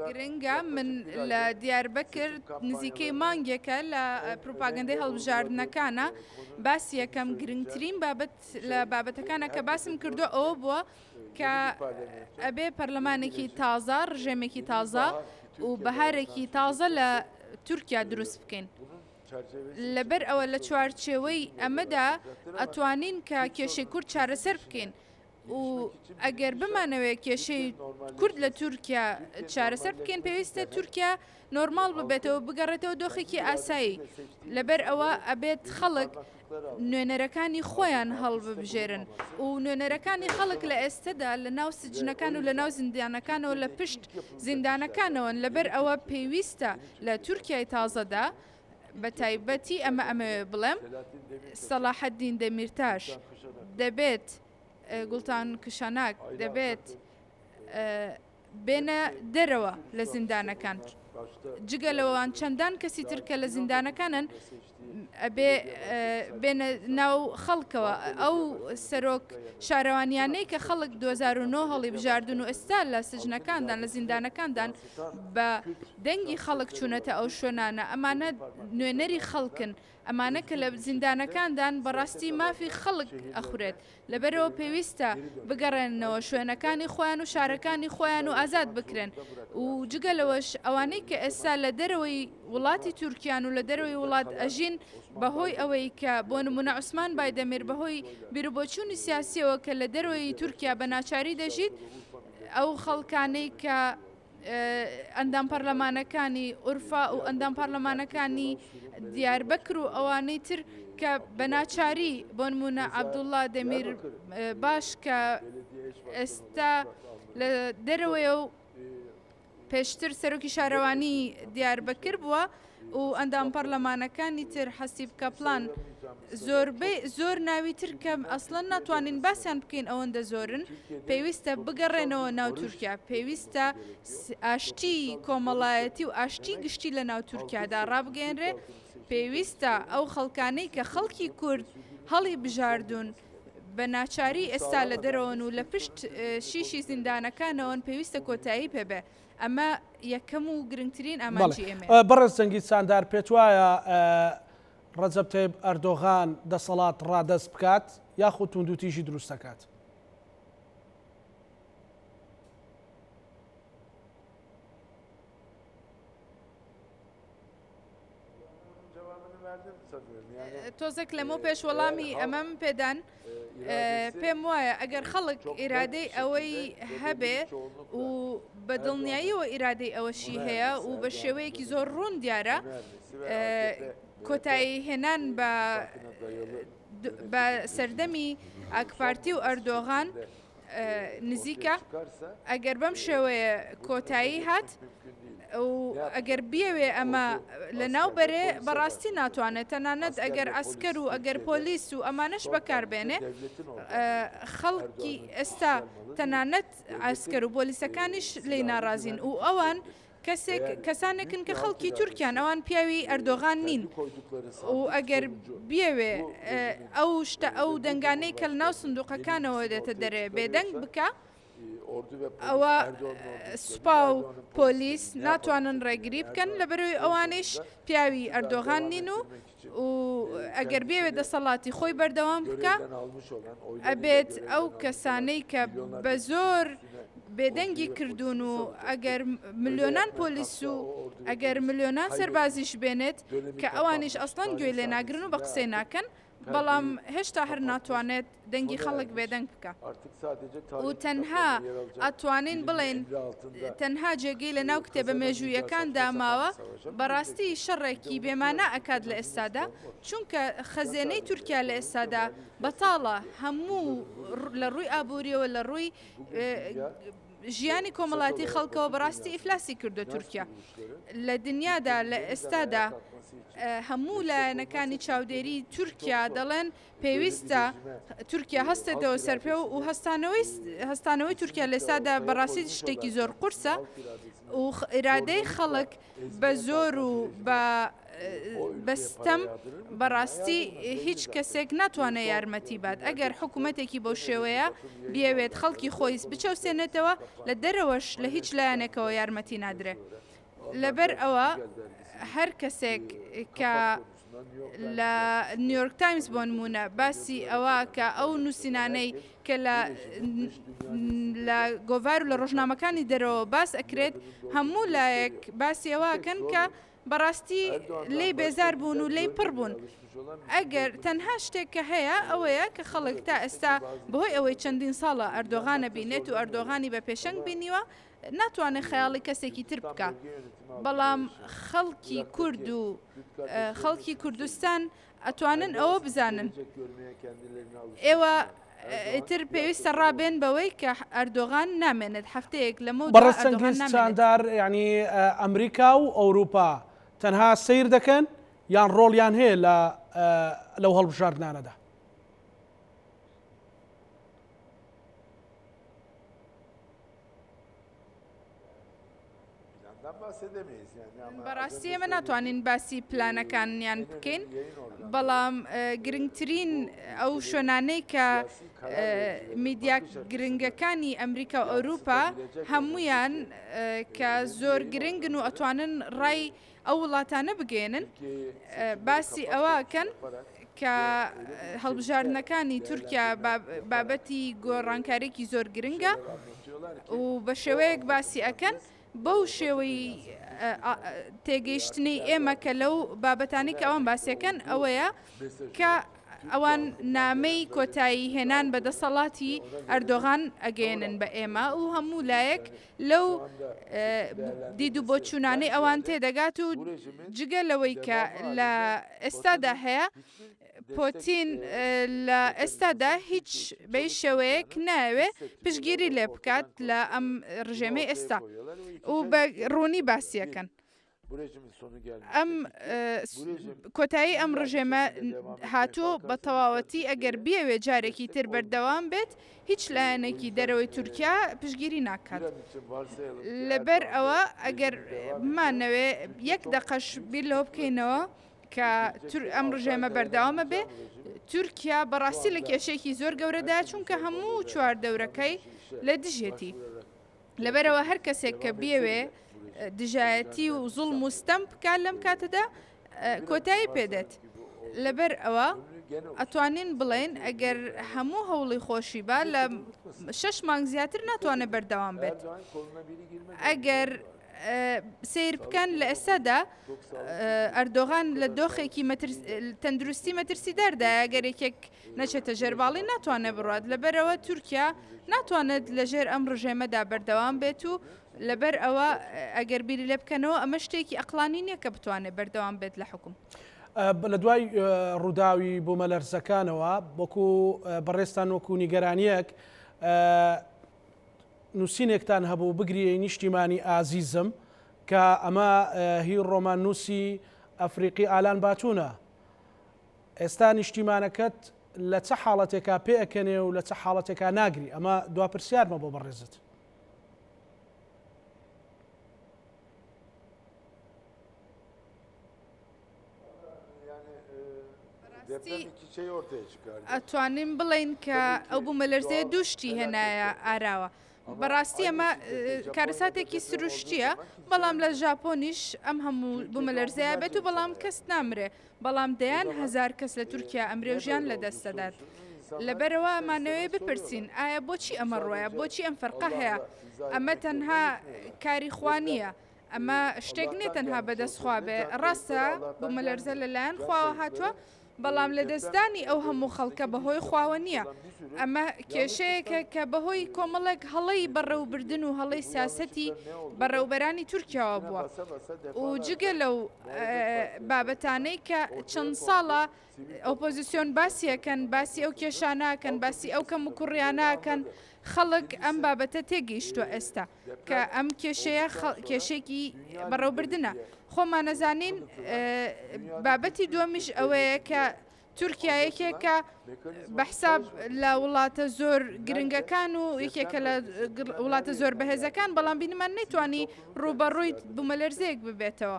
گرنگە من لە دیاربەکر نزیکەی مانگێکە لە پروپاگەندەی هەڵبژاردنەکانە باسی یەکەم گرنگترین بابەت لە بابەتەکانە کە باسم کردو ئەوە بووە کە ئەبێ پەرلەمانێکی تازە ڕژێمێکی تازە و بەهارێکی تازە لە تورکیا دروست بکەین لەبەر ئەوە لە چوارچێوەی ئەمەدا ئەتوانین کە کێشەی کورد چارەسەر بکەین و ئەگەر بمانەوێت کێشەی کورد لە تورکیا چارەسەر بکەین پێویستە تورکیا نۆرمال ببێتەوە بگەڕێتەوە دۆخێکی ئاسایی لەبەر ئەوە ئەبێت خەڵک نوێنەرەکانی خۆیان هەڵببژێرن و نوێنەرەکانی خەڵک لە ئێستەدا لە ناو سجنەکان و لە ناو زیندانەکانەوە لە پشت زیندانەکانەوە لەبەر ئەوە پێویستە لە تورکیای تازەدا بە تایبەتی ئەمە بڵێم سەلاحەدین دەمیرتاش دەبێت گوڵتان کشاناک دەبێت بێنە دەرەوە لە زیندانەکان جگە لەوان چەندان کەسی ترکە لە زیندانەکانن بێنە ناو خەڵکەوە ئەو سەرۆک شارەوانیانەی کە خەڵک 2009 هەڵی بژاردن و ئێستا لە سجنەکاندان لە زیندانەکاندان بە دەنگی خەڵک چوونەتە ئەو شوێنانە ئەمانە نوێنەری خەڵکن ئەمانە کە لە زیندانەکاندان بەڕاستی مافی خەڵک ئەخورێت لەبەرەوە پێویستە بگەڕێنەوە شوێنەکانی خۆیان و شارەکانی خۆیان و ئازاد بکرێن و جگەلەوەش ئەوانەی کە ئێستا لە دەرەوەی وڵاتی تورکیان و لە دەرەوەی وڵات ئەژین بەهۆی ئەوەی کە بۆ نمونە عوسمان بایدەمیر بەهۆی بیربۆچوونی سیاسیەوە کە لە دەرەوەی تورکیا بە ناچاری دەژیت ئەو خەڵکانەی کە ئەندام پەرلەمانەکانی ئورفا و ئەندام پەرلەمانەکانی دیاربەکر و ئەوانەی تر کە بە ناچاری بۆ نمونە عەبدوڵڵا دەمیر باش کە ئێستا لە دەرەوەیە و پێشتر سەرۆکی شارەوانی دیاربەکر بووە و ئەندام پەرلەمانەکانی تر حەسیب کەپڵان زۆر ناوی تر کە ئەسڵەن ناتوانین باسییان بکەین ئەوەندە زۆرن پێویستە بگەڕێنەوە ناو تورکیا پێویستە ئاشتی کۆمەڵایەتی و ئاشتی گشتی لە ناو تورکیادا ڕابگەێنرێ پێویستە ئەو خەڵکانەی کە خەڵکی کورد هەڵی بژاردون بە ناچاری ئێستا لە دەرەوەن و لە پشت شیشی زیندانەکانەوەن پێویستە کۆتایی پێبێ ئەمە یەکەم و گرنگترین ئامانجی ئێمە بەڕێز جەنگی ساندار پێت وایە ڕەجەب تەیب ئەردۆغان دەسەڵات ڕادەست بکات یاخود توندوتیژی دروست دەکات تۆزێک لەمە پێش وەڵامی ئەمەم پێدان پێم وایە ئەگەر خەڵک ئیرادەی ئەوەی هەبێ و بە دڵنیاییەوە ئیرادەی ئەوەشی هەیە و بە شێوەیەکی زۆر ڕوون دیارە کۆتایی هێنان بە سەردەمی ئاکپارتی و ئەردۆغان نزیکە ئەگەر بەم شێوەیە کۆتایی هات و ئەگەر بیاوێ ئەمە لە ناوبەرێ بەڕاستی ناتوانێت تەنانەت ئەگەر ئەسکەر و ئەگەر پۆلیس و ئەمانەش بەکاربێنێ خەڵکی ئێستا تەنانەت ئەسکەر و پۆلیسەکانیش لێی ناڕازین و ئەوان کەسانێکن کە خەڵکی تورکیان ئەوان پیاوی ئەردۆغان نین و ئەگەر بیاوێ ئەو دەنگانەی کە ناو سندوقەکانەوە دێتە دەرێ بێدەنگ بکە ئەوە سوپا و پۆلیس ناتوانن ڕێگری بکەن لەبەرەوەی ئەوانش پیاوی ئەردۆغان نین و ئەگەر بێوێ دەسەڵاتی خۆی بەردەوام بکە ئەبێت ئەو کەسانەی کە بە زۆر بێدەنگی کردوون و ئەگەر ملیۆنان پۆلیس و ئەگەر ملیۆنان سەربازیش بێنێت کە ئەوانیش ئەسڵەن گوێ لێ ناگرن و بە قسەی ناکەن بەڵام هێشتا هەر ناتوانێت دەنگی خەڵک بێدەنگ بکە و تەنها ئەتوانین بڵێن تەنها جێگەی لە ناو کتێبە مێژوویەکاندا ماوە بەڕاستی شەڕێکی بێمانە ئەکات لە ئێستادا چونکە خەزێنەی تورکیا لە ئێستادا بەتاڵە هەموو لە ڕووی ئابوووریەوە لە ڕووی ژیانی کۆمەڵاتی خەڵکەوە بەڕاستی ئیفلاسی کردو تورکیا لە دنیادا لە ئێستادا هەموو لایەنەکانی چاودێری تورکیا دەڵێن پێویستە تورکیا هەستێتەوە سەرپێ و هەستانەوەی تورکیا لە ئێستادا بەڕاستی شتێکی زۆر قورسە و ئیرادەی خەڵک بە زۆر و بەستەم بەڕاستی هیچ کەسێک ناتوانێت یارمەتی بات ئەگەر حکوومەتێکی بەو شێوەیە بیاوێت خەڵکی خۆی بچەوسێنێتەوە لە دەرەوەش لە هیچ لایەنێکەوە یارمەتی نادرێت لەبەر ئەوە هەر کەسێک کە لە نیویۆرک تایمز بۆ نمونە باسی ئەوە کە ئەو نووسینانەی کە لە گۆڤار و لە ڕۆژنامەکانی دەرەوە باس ئەکرێت هەموو لایەک باسی ئەوەکەن کە بەڕاستی لێی بێزار بوون و لێی پڕ بوون ئەگەر تەنها شتێک کە هەیە ئەوەیە کە خەڵک تا ئێستا بەهۆی ئەوەی چەندین ساڵە ئەردۆغانە بینێت و ئەردۆغانی بە پێشەنگ بینیوە ناتوانێت خەیاڵی کەسێکی تر بکە بەڵام خەڵکی کورد و خەڵکی کوردستان ئەتوانن ئەوە بزانن ئێوە تر پێویستە ڕابێن بەوەی کە ئەردۆغان نامێنێت هەفتەیەک لەمە بەڕستەنگیز چاندار یعنی ئەمریکا و ئەوروپا تەنها سیر دەکەن یان ڕۆڵیان هەیە لەو هەڵبژاردنانەدا بەڕاستی ئێمە ناتوانین باسی پلانەکانیان بکەین بەڵام گرنگترین ئەو شوێنانەی کە میدیا گرنگەکانی ئەمریکا و ئەوروپا هەمویان کە زۆر گرنگن و ئەتوانن ڕای ئەو وڵاتانە بگێنن باسی ئەوەکەن کە هەڵبژاردنەکانی تورکیا بابەتی گۆڕانکارێکی زۆر گرنگە و بە شێوەیەک باسی ئەەکەن بەو شێوەی تێگەیشتنی ئێمە کە لەو بابەتانی کە ئەوان باسیەکەن ئەوەیە کە ئەوان نامەی کۆتایی هێنان بە دەسەڵاتی ئەردۆغان ئەگەێنن بە ئێمە و هەموو لایەک لەو دید و بۆچوونانەی ئەوان تێدەگات و جگە لەوەی کە لە ئێستادا هەیە پۆتین لە ئێستادا هیچ بەی شێوەیەک ناوێ پشگیری لێ بکات لە ئەم ڕژێمەی ئێستا و بە ڕوونی باسیەکەن ئەم کۆتایی ئەم ڕژێمە هاتووە بە تەواوەتی ئەگەر بیاوێ جارێکی تر بەردەوام بێت هیچ لایەنێکی دەرەوەی تورکیا پشگیری ناکات لەبەر ئەوە ئەگەر بمانەوێ یەک دەقەش بیر لەوە بکەینەوە کە ئەم ڕژێمە بەردەوامە بێ تورکیا بەڕاستی لە کێشێکی زۆر گەورەدا چونکە هەموو چواردەورەکەی لە دژێتی لەبەرەوە هەر کەسێک کە بێوێ دژایەتی و زوڵم و ستەم بکات لەم کاتەدا کۆتایی پێدێت لەبەر ئەوە ئەتوانین بڵێن ئەگەر هەموو هەوڵی خۆشی با لە 6 مانگ زیاتر ناتوانێت بەردەوام بێت ئەگەر سیر بکەن لە ئێستادا ئەردۆغان لە دۆخێکی تەندروستی مەترسیداردا ئەگەرێکێک نەچێتە ژێرباڵی ناتوانێت بڕات لەبەرەوە تورکیا ناتوانێت لەژێر ئەم ڕژێمەدا بەردەوام بێت و لەبەر ئەوە ئەگەر بیری لێ بکەنەوە ئەمە شتێکی ئەقلانی نییە کە بتوانێت بەردەوام بێت لە حکوم لە دوای ڕووداوی بوومەلەرزەکانەوە وەکو بەڕێستان وەکو نیگەرانیەک نووسینێکتان هەبوو بگریە نیشتیمانی ئازیزم کە ئەمە هی ڕۆمان نووسی ئەفریقی ئالان باتوونە ئێستا نیشتیمانەکەت لە چه حاڵەتێکا پێ ئەکەنێ و لە چه حاڵەتێکا ناگری ئەمە دوا پرسیارمە بۆ بەڕێزت ئەتوانین بڵین کە ئەو بوومەلەرزەیە دووشتی هێنایە ئاراوە. بەڕاستی ئەمە کارەساتێکی سروشتیە، بەڵام لە ژاپۆنیش ئەم هەموو بوومەلەرزەیە بێت و بەڵام کەس نامرێ، بەڵام دەیان هەزار کەس لە تورکیا ئەمرێ و ژیان لەدەستەدات. لەبەرەوە ئەمانەوەی بپرسین ئایا بۆچی ئەمە ڕۆیە، بۆچی ئەم فەرقە هەیە؟ ئەمە تەنها کاری خوا نییە، ئەمە شتێک نیە تەنها بەدەستخوا بێ. ڕاستە بوومەلەرزە لەلایەن خواوە هاتووە، بەڵام لە دەستدانی ئەو هەموو خەڵکە بەهۆی خواوە نییە. ئەمە کێشەیەکە کە بەهۆی کۆمەڵێک هەڵەی بەڕێوەبردن و هەڵەی سیاسەتی بەڕێوبەرانی تورکیاوە بووە و جگە لەو بابەتانەی کە چەند ساڵە ئۆپۆزیسیۆن باسیەکەن، باسی ئەو کێشاناکەن، باسی ئەو کەم و کوڕیاناکەن، خەڵک ئەم بابەتە تێگەیشتووە ئێستا کە ئەم کێشەیە کێشێکی بەڕێوەبردنە. خۆمان نەزانین بابەتی دووەمیش ئەوەیە کە تورکیا یەکێکە بەحساب لە وڵاتە زۆر گرنگەکان و یەکێکە لە وڵاتە زۆر بەهێزەکان، بەڵام بینمان نەیتوانی ڕوبەڕووی بوومەلەرزەیەک ببێتەوە.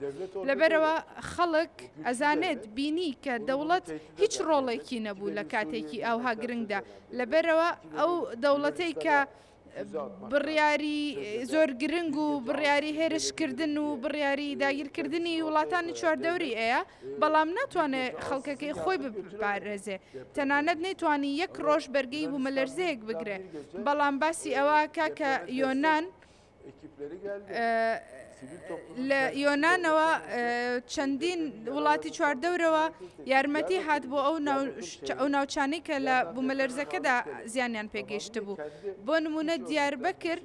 لەبەرەوە خەڵک ئەزانێت بینی کە دەوڵەت هیچ ڕۆڵێکی نەبوو لە کاتێکی ئاوها گرنگدا. لەبەرەوە ئەو دەوڵەتەی کە بڕیاری زۆر گرنگ و بڕیاری هێرشکردن و بڕیاری داگیرکردنی وڵاتانی چواردەوری ئەیە، بەڵام ناتوانێت خەڵکەکەی خۆی بپارێزێ، تەنانەت نەیتوانی یەک ڕۆژ بەرگەی بوومەلەرزەیەک بگرێ. بەڵام باسی ئەوە کە یۆنان لە یۆنانەوە چەندین وڵاتی چواردەورەوە یارمەتی هات بۆ ئەو ناوچانەی کە لە بوومەلەرزەکەدا زیانیان پێگەیشتە بوو. بۆ نمونە دیاربەکر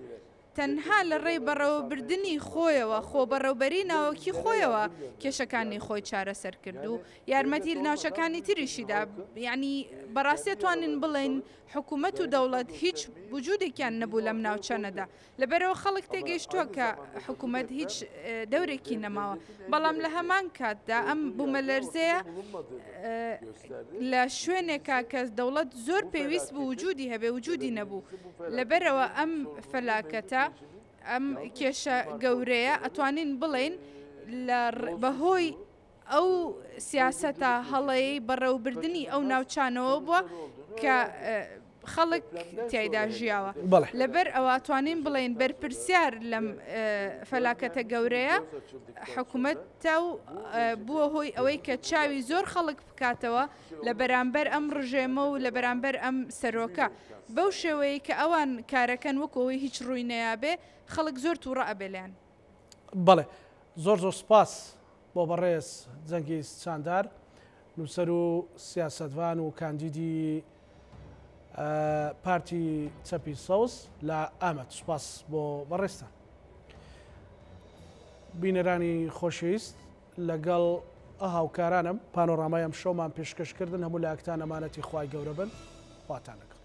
تەنها لە ڕێی بەڕێوەبردنی خۆیەوە، خۆ بەڕێوبەری ناوەکی خۆیەوە کێشەکانی خۆی چارەسەر کرد و یارمەتی ناوچەکانی تریشیدا. یعنی بەڕاستی توانین بڵێن حکوومەت و دەوڵەت هیچ وجودێکیان نەبوو لەم ناوچەنەدا. لەبەرەوە خەڵک تێگەیشتووە کە حکوومەت هیچ دەورێکی نەماوە، بەڵام لە هەمان کاتدا ئەم بوومەلەرزەیە لە شوێنێکە کە دەوڵەت زۆر پێویست بوو وجودی هەبێ، وجودی نەبوو. لەبەرەوە ئەم فەلاکەتە، ئەم کێشە گەورەیە ئەتوانین بڵێن بەهۆی ئەو سیاسەتە هەڵەیەی بەڕێوەبردنی ئەو ناوچانەوە بووە کە خەڵک تیایدا ژیاوە. لەبەر ئەوە توانین بڵێن بەرپرسیار لەم فەلاکەتە گەورەیە حکوومەتە و بووە هۆی ئەوەی کە چاوی زۆر خەڵک بکاتەوە لە بەرامبەر ئەم ڕژێمە و لە بەرامبەر ئەم سەرۆکە. بەو شێوەیە کە ئەوان کارەکەن وەکەوەی هیچ ڕووی نەیابێ، خەڵک زۆر تووڕە ئەبێلیان. بەڵێ زۆر سوپاس بۆ بەڕێز جەنگیز چاندار، نووسەر و سیاسەتوان و کاندیدی پارتی چەپی سەوز لە ئامەد. سوپاس بۆ بەڕێستان. بینەرانی خۆشەویست، لەگەڵ هاوکارانم پانۆڕامای ئەم شەومان پێشکەشکردن هەموو لاکتان ئەمانەتی خوای گەورە بن. خواتان لەگەڵ.